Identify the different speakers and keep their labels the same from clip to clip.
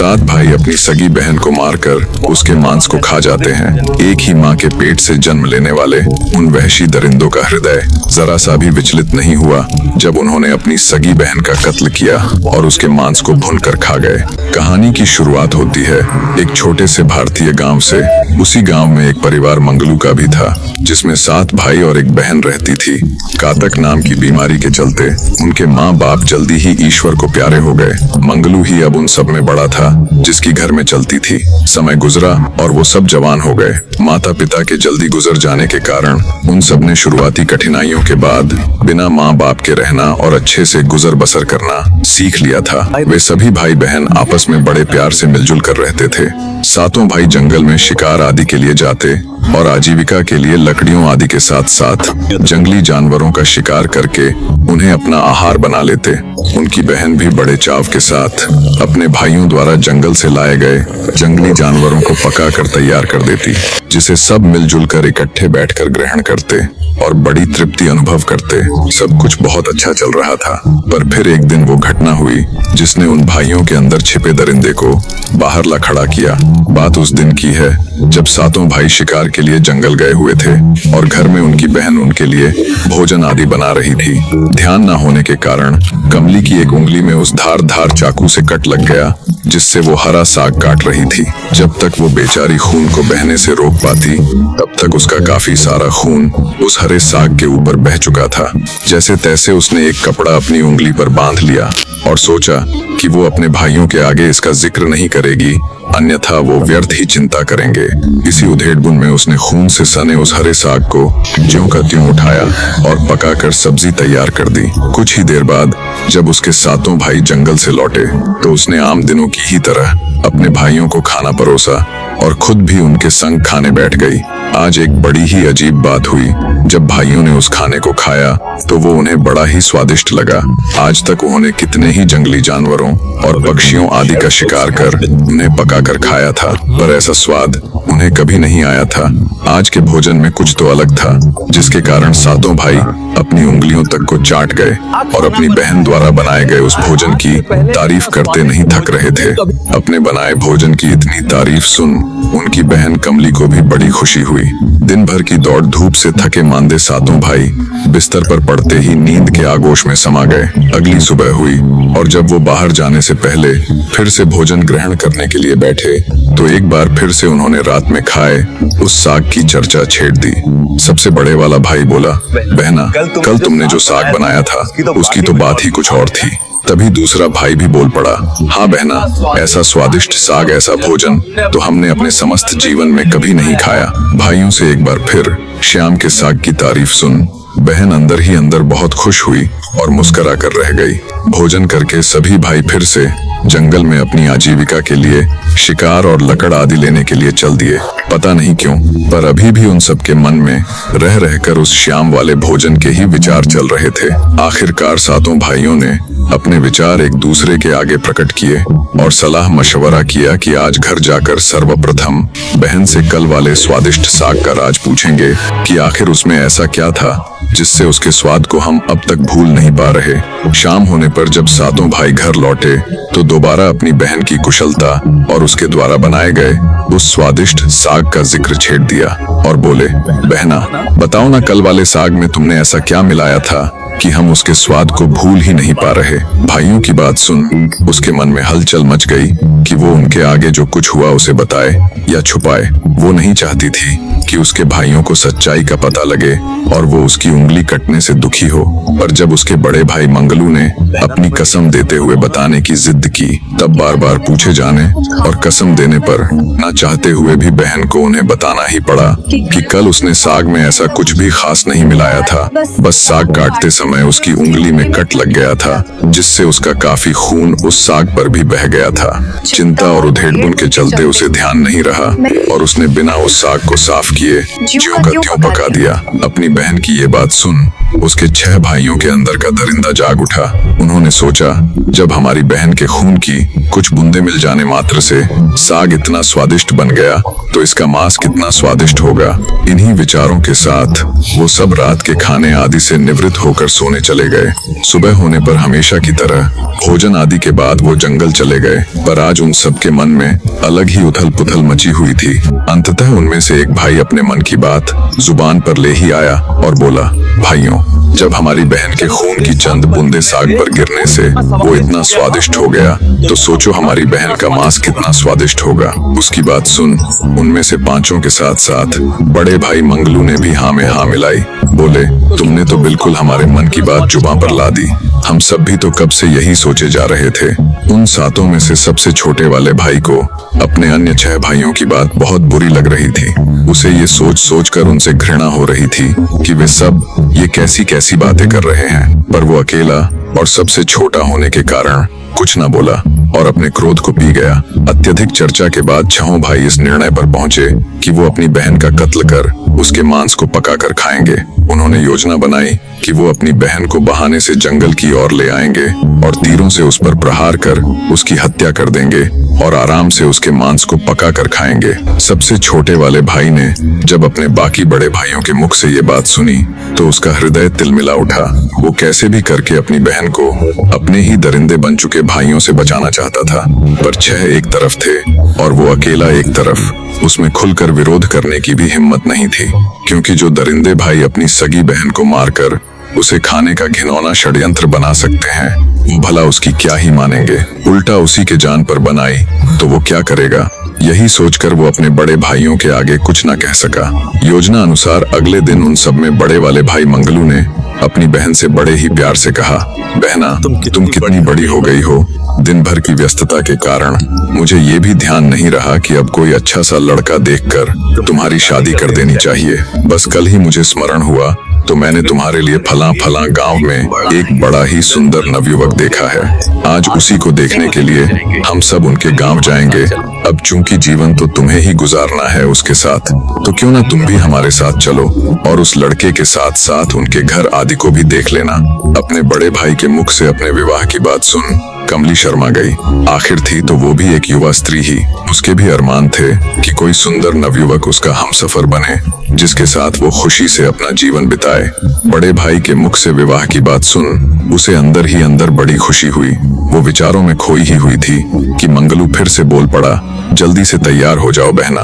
Speaker 1: सात भाई अपनी सगी बहन को मारकर उसके मांस को खा जाते हैं। एक ही माँ के पेट से जन्म लेने वाले उन वहशी दरिंदों का हृदय जरा सा भी विचलित नहीं हुआ जब उन्होंने अपनी सगी बहन का कत्ल किया और उसके मांस को भूनकर खा गए। कहानी की शुरुआत होती है एक छोटे से भारतीय गांव से। उसी गांव में एक परिवार मंगलू का भी था, जिसमें 7 भाई और एक बहन रहती थी। कातक नाम की बीमारी के चलते उनके माँ बाप जल्दी ही ईश्वर को प्यारे हो गए। मंगलू ही अब उन सब में बड़ा था, जिसकी घर में चलती थी। समय गुजरा और वो सब जवान हो गए। माता पिता के जल्दी गुजर जाने के कारण उन सब ने शुरुआती कठिनाइयों के बाद बिना माँ बाप के रहना और अच्छे से गुजर बसर करना सीख लिया था। वे सभी भाई बहन आपस में बड़े प्यार से मिलजुल कर रहते थे। 7 भाई जंगल में शिकार आदि के लिए जाते और आजीविका के लिए लकड़ियों आदि के साथ साथ जंगली जानवरों का शिकार करके उन्हें अपना आहार बना लेते। उनकी बहन भी बड़े चाव के साथ अपने भाइयों द्वारा जंगल से लाए गए जंगली जानवरों को पकाकर तैयार कर देती, जिसे सब मिलजुल कर इकट्ठे बैठकर ग्रहण करते और बड़ी तृप्ति अनुभव करते। सब कुछ बहुत अच्छा चल रहा था, पर फिर एक दिन वो घटना हुई जिसने उन भाइयों के अंदर छिपे दरिंदे को बाहर ला खड़ा किया। बात उस दिन की है जब 7 भाई शिकार के लिए जंगल गए हुए थे और घर में उनकी बहन उनके लिए भोजन आदि बना रही थी। ध्यान न होने के कारण कमली की एक उंगली में उस धार चाकू से कट लग गया, जिससे वो हरा साग काट रही थी। जब तक वो बेचारी खून को बहने से रोक पाती, तब तक उसका काफी सारा खून उस हरे साग के ऊपर बह चुका था। जैसे तैसे उसने एक कपड़ा अपनी उंगली पर बांध लिया और सोचा कि वो अपने भाइयों के आगे इसका जिक्र नहीं करेगी, अन्यथा वो व्यर्थ ही चिंता करेंगे। इसी उधेड़-बुन में उसने खून से सने उस हरे साग को ज्यों का त्यों उठाया और पकाकर सब्जी तैयार कर दी। कुछ ही देर बाद जब उसके 7 भाई जंगल से लौटे तो उसने आम दिनों की ही तरह अपने भाइयों को खाना परोसा और खुद भी उनके संग खाने बैठ गई। आज एक बड़ी ही अजीब बात हुई। जब भाइयों ने उस खाने को खाया तो वो उन्हें बड़ा ही स्वादिष्ट लगा। आज तक उन्होंने कितने ही जंगली जानवरों और पक्षियों आदि का शिकार कर उन्हें पकाकर खाया था, पर ऐसा स्वाद उन्हें कभी नहीं आया था। आज के भोजन में कुछ तो अलग था, जिसके कारण 7 भाई अपनी उंगलियों तक को चाट गए और अपनी बहन द्वारा बनाए गए उस भोजन की तारीफ करते नहीं थक रहे थे। अपने बनाए भोजन की इतनी तारीफ सुन उनकी बहन कमली को भी बड़ी खुशी हुई। दिन भर की दौड़ धूप से थके मांदे 7 भाई बिस्तर पर पड़ते ही नींद के आगोश में समा गए। अगली सुबह हुई और जब वो बाहर जाने से पहले फिर से भोजन ग्रहण करने के लिए बैठे तो एक बार फिर से उन्होंने रात में खाए उस साग की चर्चा छेड़ दी। सबसे बड़े वाला भाई बोला, बहना, कल तुमने जो साग बनाया था उसकी तो बात ही कुछ और थी। तभी दूसरा भाई भी बोल पड़ा, हाँ बहना, ऐसा स्वादिष्ट साग, ऐसा भोजन तो हमने अपने समस्त जीवन में कभी नहीं खाया। भाइयों से एक बार फिर श्याम के साग की तारीफ सुन बहन अंदर ही अंदर बहुत खुश हुई और मुस्कुरा कर रह गई। भोजन करके सभी भाई फिर से जंगल में अपनी आजीविका के लिए शिकार और लकड़ आदि लेने के लिए चल दिए। पता नहीं क्यों, पर अभी भी उन सब के मन में रह रहकर उस श्याम वाले भोजन के ही विचार चल रहे थे। आखिरकार 7 भाइयों ने अपने विचार एक दूसरे के आगे प्रकट किए और सलाह मशवरा किया कि आज घर जाकर सर्वप्रथम बहन से कल वाले स्वादिष्ट साग का राज पूछेंगे कि आखिर उसमें ऐसा क्या था जिससे उसके स्वाद को हम अब तक भूल नहीं पा रहे। शाम होने पर जब 7 भाई घर लौटे तो दोबारा अपनी बहन की कुशलता और उसके द्वारा बनाए गए उस स्वादिष्ट साग का जिक्र छेड़ दिया और बोले, बहना, बताओ ना, कल वाले साग में तुमने ऐसा क्या मिलाया था कि हम उसके स्वाद को भूल ही नहीं पा रहे। भाइयों की बात सुन उसके मन में हलचल मच गई कि वो उनके आगे जो कुछ हुआ उसे बताए या छुपाए। वो नहीं चाहती थी कि उसके भाइयों को सच्चाई का पता लगे और वो उसकी उंगली कटने से दुखी हो। पर जब उसके बड़े भाई मंगलू ने अपनी कसम देते हुए बताने की जिद की, तब बार बार पूछे जाने और कसम देने पर न चाहते हुए भी बहन को उन्हें बताना ही पड़ा कि कल उसने साग में ऐसा कुछ भी खास नहीं मिलाया था। बस साग काटते समय उसकी उंगली में कट लग गया था, जिससे उसका काफी खून उस साग पर भी बह गया था। चिंता और उधेड़-बुन के चलते उसे ध्यान नहीं रहा और उसने बिना उस साग को साफ किए ज्यों का त्यों पका दिया। अपनी बहन की ये बात सुन उसके 6 भाइयों के अंदर का दरिंदा जाग उठा। उन्होंने सोचा, जब हमारी बहन के खून की कुछ बूंदे मिल जाने मात्र से साग इतना स्वादिष्ट बन गया, तो इसका मांस कितना स्वादिष्ट होगा। इन्हीं विचारों के साथ वो सब रात के खाने आदि से निवृत्त होकर सोने चले गए। सुबह होने पर हमेशा की तरह भोजन आदि के बाद वो जंगल चले गए, पर आज उन सबके मन में अलग ही उथल पुथल मची हुई थी। अंततः उनमें से एक भाई अपने मन की बात जुबान पर ले ही आया और बोला, भाइयों, जब हमारी बहन के खून की चंद बूंदे साग पर गिरने से वो इतना स्वादिष्ट हो गया, तो सोचो हमारी बहन का मांस कितना स्वादिष्ट होगा। उसकी बात सुन उनमें से 5 के साथ साथ बड़े भाई मंगलू ने भी हाँ में हाँ मिलाई। बोले, तुमने तो बिल्कुल हमारे मन की बात जुबान पर ला दी। हम सब भी तो कब से यही सोचे जा रहे थे। उन 7 में से सबसे छोटे वाले भाई को अपने अन्य 6 भाइयों की बात बहुत बुरी लग रही थी। उसे ये सोच सोच कर उनसे घृणा हो रही थी कि वे सब ये कैसी कैसी बातें कर रहे हैं, पर वो अकेला और सबसे छोटा होने के कारण कुछ न बोला और अपने क्रोध को पी गया। अत्यधिक चर्चा के बाद 6 भाई इस निर्णय पर पहुंचे कि वो अपनी बहन का कत्ल कर उसके मांस को पकाकर खाएंगे। उन्होंने योजना बनाई कि वो अपनी बहन को बहाने से जंगल की ओर ले आएंगे और तीरों से उस पर प्रहार कर उसकी हत्या कर देंगे और आराम से उसके मांस को पका कर खाएंगे। सबसे छोटे वाले भाई ने जब अपने बाकी बड़े भाइयों के मुख से ये बात सुनी तो उसका हृदय तिलमिला उठा। वो कैसे भी करके अपनी बहन को अपने ही दरिंदे बन चुके भाइयों से बचाना चाहता था, पर 6 एक तरफ थे और वो अकेला एक तरफ। उसमें खुलकर विरोध करने की भी हिम्मत नहीं थी, क्योंकि जो दरिंदे भाई अपनी सगी बहन को मारकर उसे खाने का घिनौना षड्यंत्र बना सकते हैं, वो भला उसकी क्या ही मानेंगे। उल्टा उसी के जान पर बनाई तो वो क्या करेगा। यही सोचकर वो अपने बड़े भाइयों के आगे कुछ न कह सका। योजना अनुसार अगले दिन उन सब में बड़े वाले भाई मंगलू ने अपनी बहन से बड़े ही प्यार से कहा, बहना, तुम कितनी बड़ी हो गई हो। दिन भर की व्यस्तता के कारण मुझे ये भी ध्यान नहीं रहा कि अब कोई अच्छा सा लड़का देखकर तुम्हारी शादी कर देनी चाहिए। बस कल ही मुझे स्मरण हुआ तो मैंने तुम्हारे लिए फलां फलां गांव में एक बड़ा ही सुंदर नवयुवक देखा है। आज उसी को देखने के लिए हम सब उनके गांव जाएंगे। अब चूंकि जीवन तो तुम्हें ही गुजारना है उसके साथ, तो क्यों ना तुम भी हमारे साथ चलो और उस लड़के के साथ साथ उनके घर आदि को भी देख लेना। अपने बड़े भाई के मुख से अपने विवाह की बात सुन कमली शर्मा गई। आखिर थी तो वो भी एक युवा स्त्री ही। उसके भी अरमान थे कि कोई सुंदर नवयुवक उसका हमसफर बने, जिसके साथ वो खुशी से अपना जीवन बिताए। बड़े भाई के मुख से विवाह की बात सुन उसे अंदर ही अंदर बड़ी खुशी हुई। वो विचारों में खोई ही हुई थी कि मंगलू फिर से बोल पड़ा, जल्दी से तैयार हो जाओ बहना,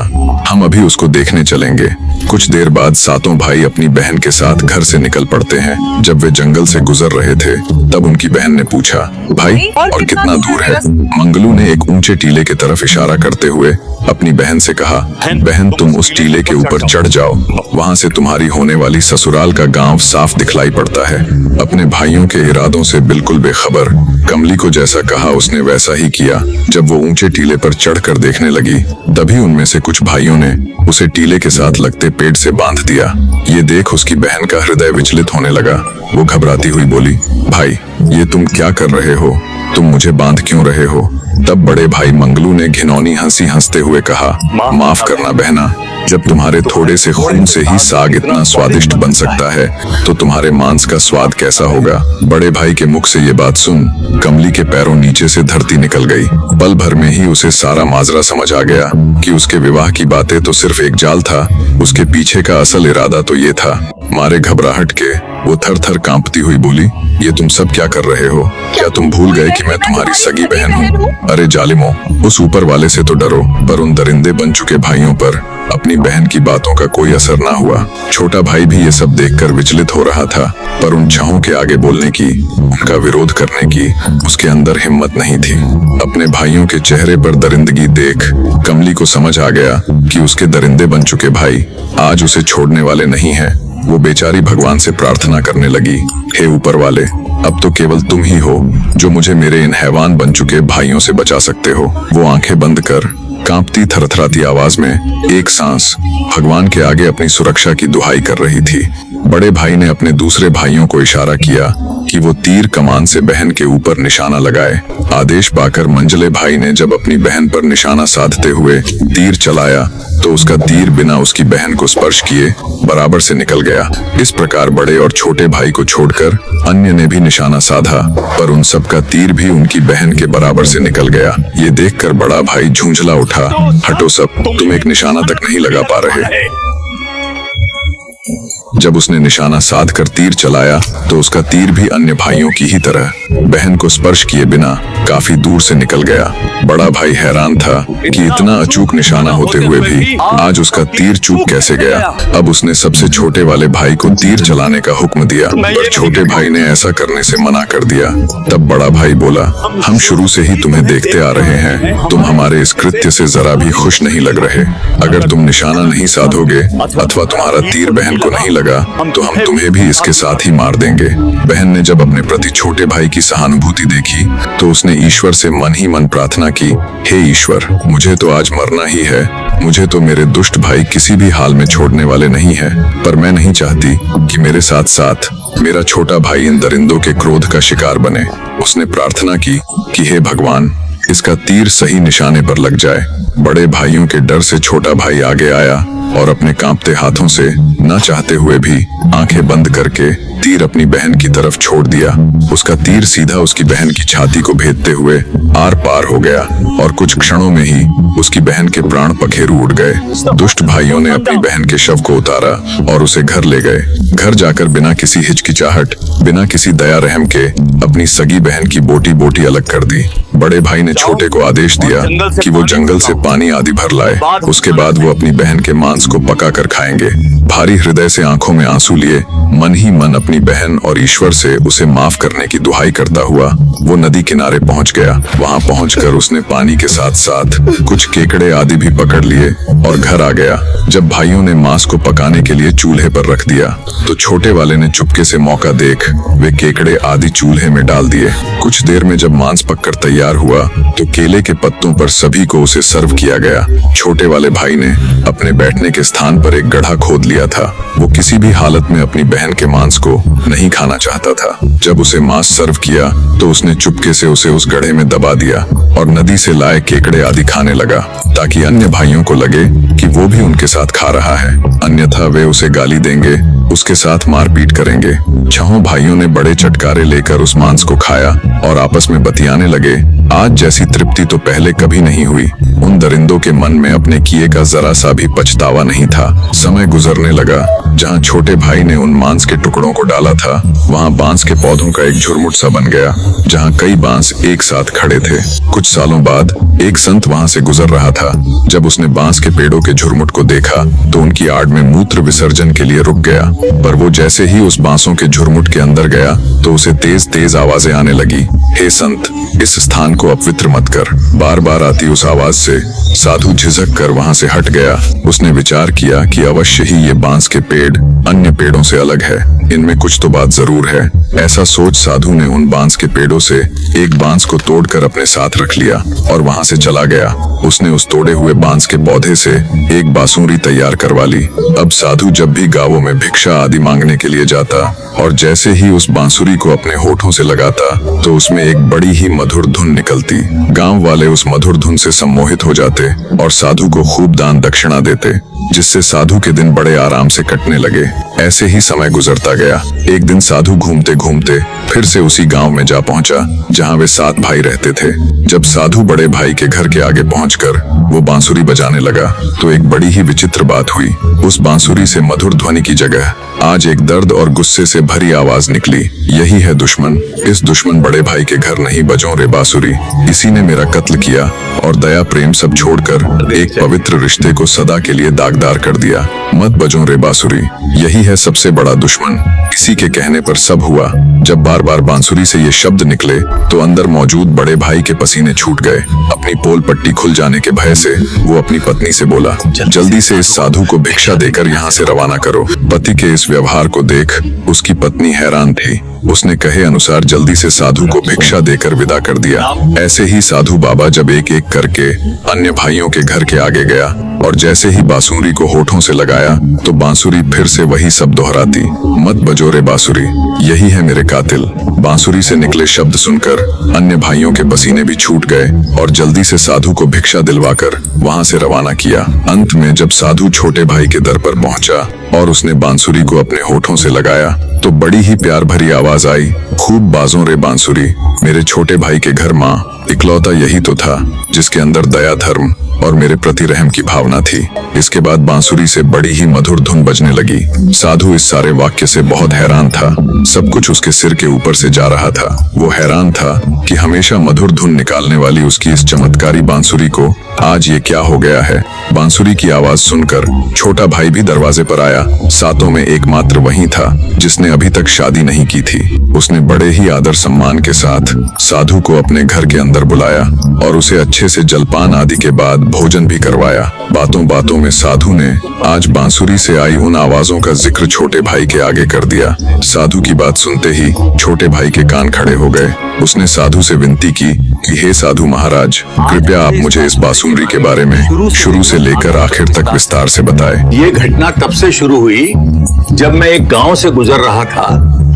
Speaker 1: हम अभी उसको देखने चलेंगे। कुछ देर बाद 7 भाई अपनी बहन के साथ घर से निकल पड़ते हैं। जब वे जंगल से गुजर रहे थे तब उनकी बहन ने पूछा, भाई और कितना दूर है? मंगलू ने एक ऊंचे टीले की तरफ इशारा करते हुए अपनी बहन से कहा, बहन तुम उस टीले के ऊपर चढ़ जाओ, वहाँ से तुम्हारी होने वाली ससुराल का गांव साफ दिखलाई पड़ता है। अपने भाइयों के इरादों से बिल्कुल बेखबर कमली को जैसा कहा उसने वैसा ही किया। जब वो ऊंचे टीले पर चढ़कर देखने लगी तभी उनमें से कुछ भाइयों ने उसे टीले के साथ लगते पेड़ से बांध दिया। ये देख उसकी बहन का हृदय विचलित होने लगा। वो घबराती हुई बोली, भाई ये तुम क्या कर रहे हो? तुम मुझे बांध क्यों रहे हो? तब बड़े भाई मंगलू ने घिनौनी हंसी हंसते हुए कहा, माफ करना बहना, जब तुम्हारे थोड़े से खून से ही साग इतना स्वादिष्ट बन सकता है तो तुम्हारे मांस का स्वाद कैसा होगा। बड़े भाई के मुख से ये बात सुन कमली के पैरों नीचे से धरती निकल गई। पल भर में ही उसे सारा माजरा समझ आ गया कि उसके विवाह की बातें तो सिर्फ एक जाल था, उसके पीछे का असल इरादा तो ये था। मारे घबराहट के वो थर थर कांपती हुई बोली, ये तुम सब क्या कर रहे हो? क्या तुम भूल गए कि मैं तुम्हारी सगी बहन हूँ? अरे जालिमो, उस ऊपर वाले से तो डरो। पर उन दरिंदे बन चुके भाइयों पर अपनी बहन की बातों का कोई असर ना हुआ। छोटा भाई भी ये सब देखकर विचलित हो रहा था, पर उन 6 के आगे बोलने की, उनका विरोध करने की उसके अंदर हिम्मत नहीं थी। अपने भाइयों के चेहरे पर दरिंदगी देख कमली को समझ आ गया कि उसके दरिंदे बन चुके भाई आज उसे छोड़ने वाले नहीं हैं। वो बेचारी भगवान से प्रार्थना करने लगी, हे ऊपर वाले, अब तो केवल तुम ही हो जो मुझे मेरे इन हैवान बन चुके भाइयों से बचा सकते हो। वो आंखें बंद कर कांपती थरथराती आवाज में एक सांस भगवान के आगे अपनी सुरक्षा की दुहाई कर रही थी। बड़े भाई ने अपने दूसरे भाइयों को इशारा किया कि कि वो तीर कमान से बहन के ऊपर निशाना लगाए। आदेश पाकर मंझले भाई ने जब अपनी बहन पर निशाना साधते हुए तीर चलाया तो उसका तीर बिना उसकी बहन को स्पर्श किए बराबर से निकल गया। इस प्रकार बड़े और छोटे भाई को छोड़कर अन्य ने भी निशाना साधा, पर उन सब का तीर भी उनकी बहन के बराबर से निकल गया। ये देखकर बड़ा भाई झुंझला उठा, हटो सब, तुम एक निशाना तक नहीं लगा पा रहे। जब उसने निशाना साध कर तीर चलाया तो उसका तीर भी अन्य भाइयों की ही तरह बहन को स्पर्श किए बिना काफी दूर से निकल गया। बड़ा भाई हैरान था कि इतना अचूक निशाना होते हुए भी आज उसका तीर चूक कैसे गया। अब उसने सबसे छोटे वाले भाई को तीर चलाने का हुक्म दिया, पर छोटे भाई ने ऐसा करने से मना कर दिया। तब बड़ा भाई बोला, हम शुरू से ही तुम्हें देखते आ रहे हैं, तुम हमारे इस कृत्य से जरा भी खुश नहीं लग रहे। अगर तुम निशाना नहीं साधोगे अथवा तुम्हारा तीर बहन को नहीं लगा तो हम तुम्हें भी इसके साथ ही मार देंगे। बहन ने जब अपने प्रति छोटे भाई की सहानुभूति देखी तो उसने ईश्वर से मन ही मन प्रार्थना की, हे ईश्वर, मुझे तो आज मरना ही है। मुझे तो मेरे दुष्ट भाई किसी भी हाल में छोड़ने वाले नहीं है, पर मैं नहीं चाहती कि मेरे साथ साथ मेरा छोटा भाई इन दरिंदों के क्रोध का शिकार बने। उसने प्रार्थना की कि हे भगवान, इसका तीर सही निशाने पर लग जाए। बड़े भाइयों के डर से छोटा भाई आगे आया और अपने कांपते हाथों से न चाहते हुए भी आंखें बंद करके तीर अपनी बहन की तरफ छोड़ दिया। उसका तीर सीधा उसकी बहन की छाती को भेदते हुए आर पार हो गया और कुछ क्षणों में ही उसकी बहन के प्राण पखेरु उड़ गए। दुष्ट भाइयों ने अपनी बहन के शव को उतारा और उसे घर ले गए। घर जाकर बिना किसी हिचकिचाहट, बिना किसी दया रहम के अपनी सगी बहन की बोटी बोटी अलग कर दी। बड़े भाई ने छोटे को आदेश दिया कि वो जंगल से पानी आदि भर लाए। उसके बाद वो अपनी बहन के मांस को पका कर खाएंगे। भारी हृदय से आंखों में आंसू लिए मन ही मन अपनी बहन और ईश्वर से उसे माफ करने की दुहाई करता हुआ वो नदी किनारे पहुंच गया। वहां पहुंचकर उसने पानी के साथ साथ कुछ केकड़े आदि भी पकड़ लिए और घर आ गया। जब भाइयों ने मांस को पकाने के लिए चूल्हे पर रख दिया तो छोटे वाले ने चुपके से मौका देख वे केकड़े आदि चूल्हे में डाल दिए। कुछ देर में जब मांस पककर तैयार हुआ तो केले के पत्तों पर सभी को उसे सर्व किया गया। छोटे वाले भाई ने अपने बैठने के स्थान पर एक गड्ढा खोद लिया था। वो किसी भी हालत में अपनी बहन के मांस को नहीं खाना चाहता था। जब उसे मांस सर्व किया तो उसने चुपके से उसे उस गड्ढे में दबा दिया और नदी से लाए केकड़े आदि खाने लगा, ताकि अन्य भाइयों को लगे कि वो भी उनके साथ खा रहा है, अन्यथा वे उसे गाली देंगे, उसके साथ मारपीट करेंगे। छहों भाइयों ने बड़े चटकारे लेकर उस मांस को खाया और आपस में बतियाने लगे। आज जैसी तृप्ति तो पहले कभी नहीं हुई। उन दरिंदों के मन में अपने किए का जरा सा भी पछतावा नहीं था। समय गुजरने लगा। जहाँ छोटे भाई ने उन मांस के टुकड़ों को डाला था वहाँ बांस के पौधों का एक झुरमुट सा बन गया, जहाँ कई बांस एक साथ खड़े थे। कुछ सालों बाद एक संत वहाँ से गुजर रहा था। जब उसने बांस के पेड़ों के झुरमुट को देखा तो उनकी आड़ में मूत्र विसर्जन के लिए रुक गया, पर वो जैसे ही उस बांसों के झुरमुट के अंदर गया तो उसे तेज तेज आवाजें आने लगी। हे संत, इस स्थान को अपवित्र मत कर। बार बार आती उस आवाज से साधु झिझक कर वहां से हट गया। उसने विचार किया कि अवश्य ही ये बांस के पेड़ अन्य पेड़ों से अलग है, इनमें कुछ तो बात जरूर है। ऐसा सोच साधु ने उन बांस के पेड़ों से एक बांस को तोड़कर अपने साथ रख लिया और वहां से चला गया। उसने उस तोड़े हुए बांस के पौधे से एक बांसुरी तैयार करवा ली। अब साधु जब भी गांवों में भिक्षा आदि मांगने के लिए जाता और जैसे ही उस बांसुरी को अपने होठों से लगाता तो उसमें एक बड़ी ही मधुर धुन निकलती। गांव वाले उस मधुर धुन से सम्मोहित हो जाते और साधु को खूब दान दक्षिणा देते, जिससे साधु के दिन बड़े आराम से कटने लगे। ऐसे ही समय गुजरता गया। एक दिन साधु घूमते घूमते फिर से उसी गांव में जा पहुंचा जहां वे 7 भाई रहते थे। जब साधु बड़े भाई के घर के आगे पहुंचकर वो बांसुरी बजाने लगा तो एक बड़ी ही विचित्र बात हुई। उस बांसुरी से मधुर ध्वनि की जगह आज एक दर्द और गुस्से से भरी आवाज निकली। यही है दुश्मन। इस दुश्मन बड़े भाई के घर नहीं बजो रे बांसुरी। इसी ने मेरा कत्ल किया और दया प्रेम सब छोड़कर एक पवित्र रिश्ते को सदा के लिए दागदार कर दिया। मत बजो रे बांसुरी। यही है सबसे बड़ा दुश्मन। इसी के कहने पर सब हुआ। जब बार बार बांसुरी से ये शब्द निकले तो अंदर मौजूद बड़े भाई के पसीने छूट गए। अपनी पोल पट्टी खुल जाने के भय से वो अपनी पत्नी से बोला, जल्दी से इस साधु को भिक्षा देकर यहाँ से रवाना करो। पति के इस व्यवहार को देख उसकी पत्नी हैरान थी। उसने कहे अनुसार जल्दी से साधु को भिक्षा देकर विदा कर दिया। ऐसे ही साधु बाबा जब एक एक करके अन्य भाइयों के घर के आगे गया और जैसे ही बांसुरी को होठों से लगाया तो बांसुरी फिर से वही सब दोहराती, मत बजो रे बांसुरी, यही है मेरे कातिल। बांसुरी से निकले शब्द सुनकर अन्य भाइयों के पसीने भी छूट गए और जल्दी से साधु को भिक्षा दिलवाकर वहां से रवाना किया। अंत में जब साधु छोटे भाई के दर पर पहुंचा और उसने बांसुरी को अपने होठों से लगाया तो बड़ी ही प्यार भरी आवाज आई, खूब बाजों रे बांसुरी। मेरे छोटे भाई के घर माँ इकलौता यही तो था जिसके अंदर दया, धर्म और मेरे प्रति रहम की भावना थी। इसके बाद बांसुरी से बड़ी ही मधुर धुन बजने लगी। साधु इस सारे वाक्य से बहुत हैरान था। सब कुछ उसके सिर के ऊपर से जा रहा था। वो हैरान था कि हमेशा मधुर धुन निकालने वाली उसकी इस चमत्कारी बांसुरी को आज ये क्या हो गया है। बांसुरी की आवाज सुनकर छोटा भाई भी दरवाजे पर आया। सातों में एकमात्र वही था जिसने अभी तक शादी नहीं की थी। उसने बड़े ही आदर सम्मान के साथ साधु को अपने घर के अंदर बुलाया और उसे अच्छे से जलपान आदि के बाद भोजन भी करवाया। बातों बातों में साधु ने आज बांसुरी से आई उन आवाजों का जिक्र छोटे भाई के आगे कर दिया। साधु की बात सुनते ही छोटे भाई के कान खड़े हो गए। उसने साधु से विनती की कि हे साधु महाराज, कृपया आप मुझे इस बांसुरी के बारे में शुरू से लेकर आखिर तक विस्तार से बताएं।
Speaker 2: ये घटना तब से शुरू हुई जब मैं एक गांव से गुजर रहा था।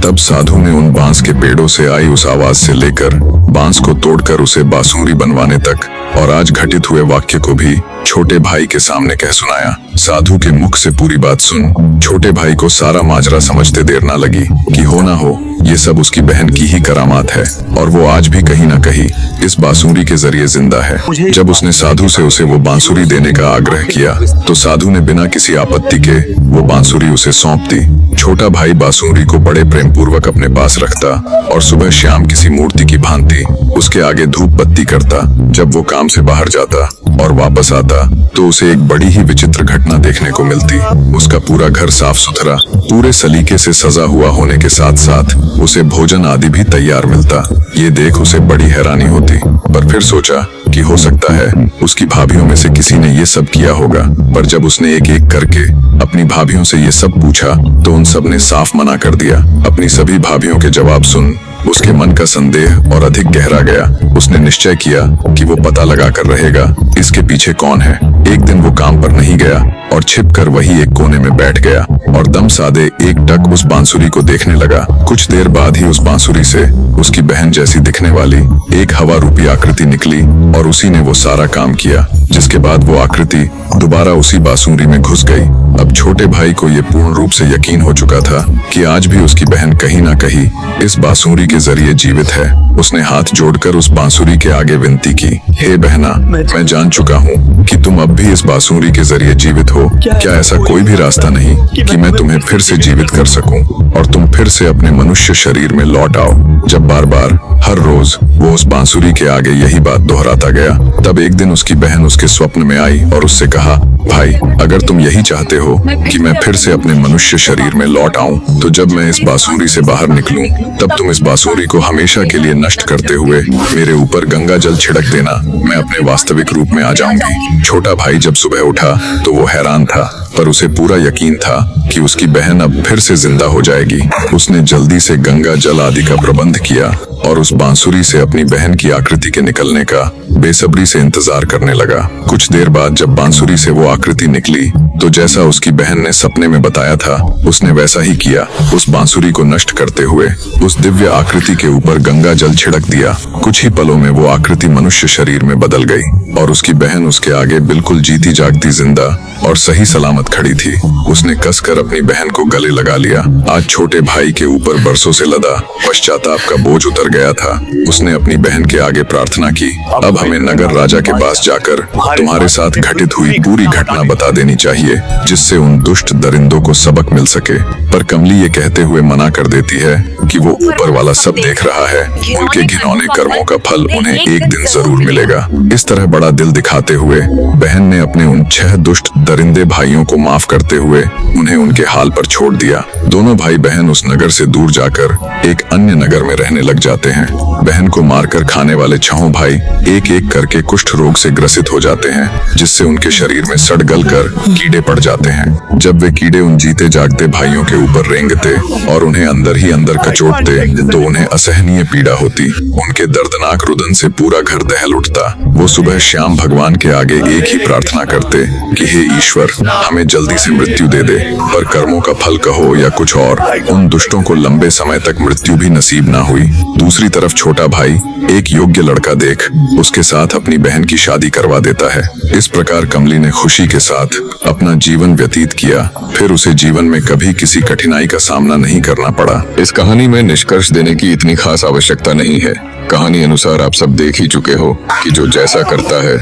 Speaker 1: तब साधु ने उन बांस के पेड़ों से आई उस आवाज से लेकर बांस को तोड़कर उसे बांसुरी बनवाने तक और आज घटित हुए वाक्य को भी छोटे भाई के सामने कह सुनाया। साधु के मुख से पूरी बात सुन छोटे भाई को सारा माजरा समझते देर ना लगी कि हो ना हो ये सब उसकी बहन की ही करामात है और वो आज भी कहीं ना कहीं इस बांसुरी के जरिए जिंदा है। जब उसने साधु से उसे वो बांसुरी देने का आग्रह किया तो साधु ने बिना किसी आपत्ति के वो बांसुरी उसे सौंप दी। छोटा भाई बांसुरी को बड़े प्रेम पूर्वक अपने पास रखता और सुबह शाम किसी मूर्ति की भांति उसके आगे धूप बत्ती करता। जब वो काम से बाहर जाता और वापस आता तो उसे एक बड़ी ही विचित्र घटना देखने को मिलती। उसका पूरा घर साफ सुथरा, पूरे सलीके से सजा हुआ होने के साथ साथ उसे भोजन आदि भी तैयार मिलता। ये देख उसे बड़ी हैरानी होती, पर फिर सोचा कि हो सकता है उसकी भाभियों में से किसी ने ये सब किया होगा। पर जब उसने एक एक करके अपनी भाभियों से ये सब पूछा तो उन सब ने साफ मना कर दिया। अपनी सभी भाभियों के जवाब सुन उसके मन का संदेह और अधिक गहरा गया। उसने निश्चय किया कि वो पता लगा कर रहेगा इसके पीछे कौन है। एक दिन वो काम पर नहीं गया और छिपकर वही एक कोने में बैठ गया और दम साधे एक टक उस बांसुरी को देखने लगा। कुछ देर बाद ही उस बांसुरी से उसकी बहन जैसी दिखने वाली एक हवा रूपी आकृति निकली और उसी ने वो सारा काम किया, जिसके बाद वो आकृति दोबारा उसी बांसुरी में घुस गई। अब छोटे भाई को ये पूर्ण रूप से यकीन हो चुका था कि आज भी उसकी बहन कहीं ना कहीं इस बांसुरी के जरिए जीवित है। उसने हाथ जोड़कर उस बांसुरी के आगे विनती की, हे बहना, मैं जान चुका हूँ कि तुम अब भी इस बांसुरी के जरिए जीवित हो। क्या ऐसा कोई भी रास्ता नहीं कि मैं तुम्हें फिर से जीवित कर सकूं और तुम फिर से अपने मनुष्य शरीर में लौट आओ। जब बार बार हर रोज वो उस बांसुरी के आगे यही बात दोहराता गया, तब एक दिन उसकी बहन उसके स्वप्न में आई और उससे कहा, भाई, अगर तुम यही चाहते हो कि मैं फिर से अपने मनुष्य शरीर में लौट आऊं, तो जब मैं इस बांसुरी से बाहर निकलूं, तब तुम इस बांसुरी को हमेशा के लिए नष्ट करते हुए मेरे ऊपर गंगा जल छिड़क देना। मैं अपने वास्तविक रूप में आ जाऊंगी। छोटा भाई जब सुबह उठा तो वो हैरान था, पर उसे पूरा यकीन था कि उसकी बहन अब फिर से जिंदा हो जाएगी। उसने जल्दी से गंगा जल आदि का प्रबंध किया और उस बांसुरी से अपनी बहन की आकृति के निकलने का बेसब्री से इंतजार करने लगा। कुछ देर बाद जब बांसुरी से वो आकृति निकली तो जैसा उसकी बहन ने सपने में बताया था उसने वैसा ही किया। उस बांसुरी को नष्ट करते हुए उस दिव्य आकृति के ऊपर गंगा जल छिड़क दिया। कुछ ही पलों में वो आकृति मनुष्य शरीर में बदल गई और उसकी बहन उसके आगे बिल्कुल जीती जागती जिंदा और सही सलामत खड़ी थी। उसने कसकर अपनी बहन को गले लगा लिया। आज छोटे भाई के ऊपर बरसों से लदा पश्चाताप का बोझ उतर गया था। उसने अपनी बहन के आगे प्रार्थना की, अब हमें नगर राजा के पास जाकर तुम्हारे साथ घटित हुई पूरी घटना बता देनी चाहिए, जिससे उन दुष्ट दरिंदों को सबक मिल सके। पर कमली ये कहते हुए मना कर देती है कि वो ऊपर वाला सब देख रहा है, उनके घिनौने कर्मों का फल उन्हें एक दिन जरूर मिलेगा। इस तरह बड़ा दिल दिखाते हुए बहन ने अपने उन 6 दुष्ट दरिंदे भाइयों को माफ करते हुए उन्हें उनके हाल पर छोड़ दिया। दोनों भाई बहन उस नगर से दूर जाकर एक अन्य नगर में रहने लग जाते जाते हैं। बहन को मारकर खाने वाले छहों भाई एक एक करके कुष्ठ रोग से ग्रसित हो जाते हैं, जिससे उनके शरीर में सड़ गल कर कीड़े पड़ जाते हैं। जब वे कीड़े उन जीते जागते भाइयों के ऊपर रेंगते और उन्हें अंदर ही अंदर कचोटते तो उन्हें असहनीय पीड़ा होती। उनके दर्दनाक रुदन से पूरा घर दहल उठता। वो सुबह श्याम भगवान के आगे एक ही प्रार्थना करते कि हे ईश्वर, हमें जल्दी से मृत्यु दे दे, पर कर्मों का फल कहो या कुछ और, उन दुष्टों को लंबे समय तक मृत्यु भी नसीब ना हुई। दूसरी तरफ छोटा भाई एक योग्य लड़का देख उसके साथ अपनी बहन की शादी करवा देता है। इस प्रकार कमली ने खुशी के साथ अपना जीवन व्यतीत किया। फिर उसे जीवन में कभी किसी कठिनाई का सामना नहीं करना पड़ा।
Speaker 3: इस कहानी में निष्कर्ष देने की इतनी खास आवश्यकता नहीं है। कहानी अनुसार आप सब देख ही चुके हो कि जो जैसा करता है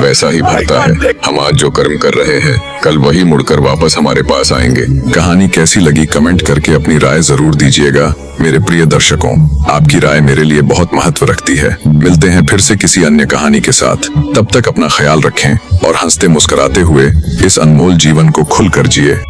Speaker 3: वैसा ही भरता है। हम आज जो कर्म कर रहे हैं कल वही मुड़कर वापस हमारे पास आएंगे।
Speaker 1: कहानी कैसी लगी कमेंट करके अपनी राय जरूर दीजिएगा। मेरे प्रिय दर्शकों, आपकी राय मेरे लिए बहुत महत्व रखती है। मिलते हैं फिर से किसी अन्य कहानी के साथ। तब तक अपना ख्याल रखें और हंसते मुस्कुराते हुए इस अनमोल जीवन को खुलकर जिए।